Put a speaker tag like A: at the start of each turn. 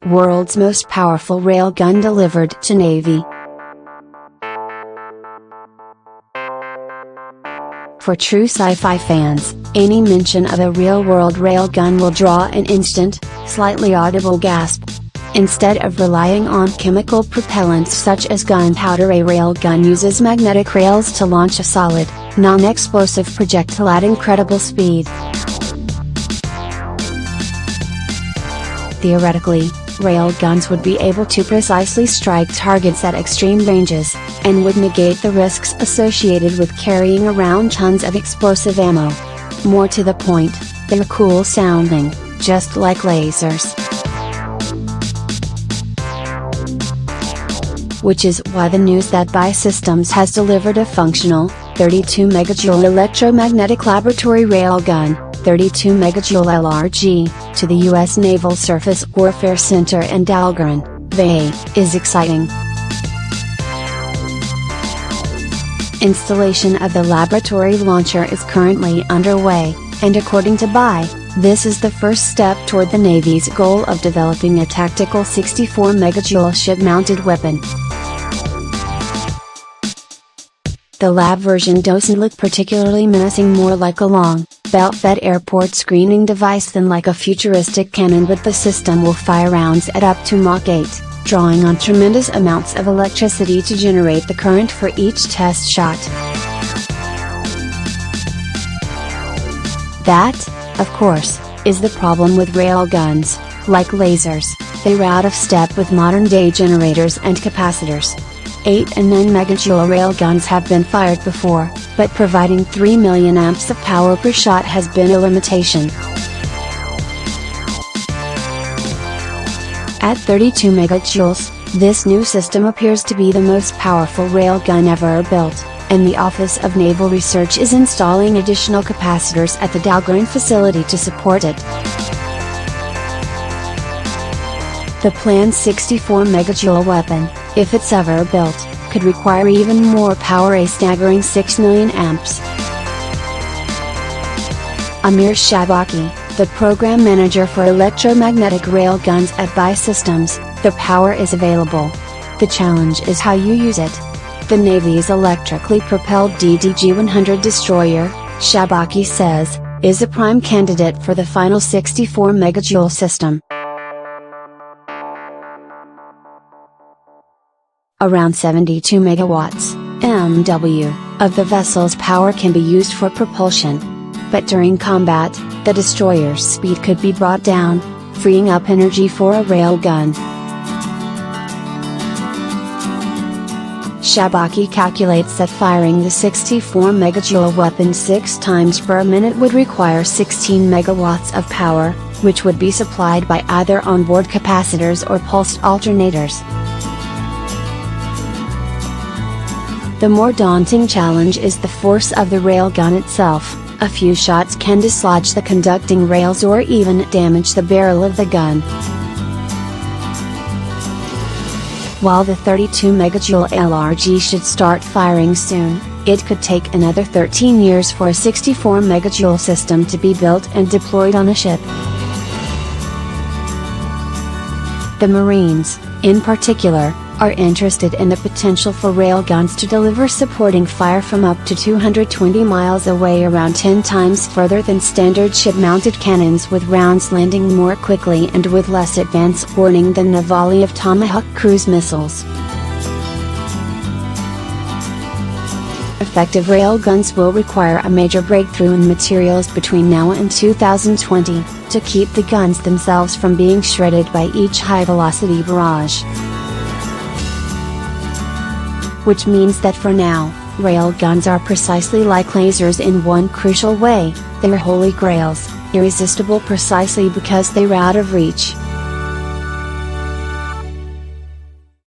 A: World's most powerful railgun delivered to Navy. For true sci-fi fans, any mention of a real-world railgun will draw an instant, slightly audible gasp. Instead of relying on chemical propellants such as gunpowder, a railgun uses magnetic rails to launch a solid, non-explosive projectile at incredible speed. Theoretically, railguns would be able to precisely strike targets at extreme ranges, and would negate the risks associated with carrying around tons of explosive ammo. More to the point, they're cool sounding, just like lasers. Which is why the news that BAE Systems has delivered a functional, 32 megajoule electromagnetic laboratory railgun, 32 megajoule LRG, to the U.S. Naval Surface Warfare Center in Dahlgren, VA, is exciting. Installation of the laboratory launcher is currently underway, and according to BAE, this is the first step toward the Navy's goal of developing a tactical 64 megajoule ship-mounted weapon. The lab version doesn't look particularly menacing, more like a long, belt-fed airport screening device than like a futuristic cannon, but the system will fire rounds at up to Mach 8, drawing on tremendous amounts of electricity to generate the current for each test shot. That, of course, is the problem with railguns. Like lasers, they're out of step with modern-day generators and capacitors. 8 and 9 megajoule railguns have been fired before, but providing 3 million amps of power per shot has been a limitation. At 32 megajoules, this new system appears to be the most powerful railgun ever built, and the Office of Naval Research is installing additional capacitors at the Dahlgren facility to support it. The planned 64 megajoule weapon, if it's ever built, could require even more power, a staggering 6 million amps. Amir Shabaki, the program manager for electromagnetic railguns at BAE Systems, the power is available. The challenge is how you use it. The Navy's electrically propelled DDG-100 destroyer, Shabaki says, is a prime candidate for the final 64 megajoule system. Around 72 megawatts, MW, of the vessel's power can be used for propulsion. But during combat, the destroyer's speed could be brought down, freeing up energy for a railgun. Shabaki calculates that firing the 64 megajoule weapon 6 times per minute would require 16 megawatts of power, which would be supplied by either onboard capacitors or pulsed alternators. The more daunting challenge is the force of the railgun itself. A few shots can dislodge the conducting rails or even damage the barrel of the gun. While the 32 megajoule LRG should start firing soon, it could take another 13 years for a 64 megajoule system to be built and deployed on a ship. The Marines, in particular, are interested in the potential for railguns to deliver supporting fire from up to 220 miles away, around 10 times further than standard ship-mounted cannons, with rounds landing more quickly and with less advance warning than a volley of Tomahawk cruise missiles. Effective railguns will require a major breakthrough in materials between now and 2020, to keep the guns themselves from being shredded by each high-velocity barrage. Which means that for now, railguns are precisely like lasers in one crucial way: they're holy grails, irresistible precisely because they're out of reach.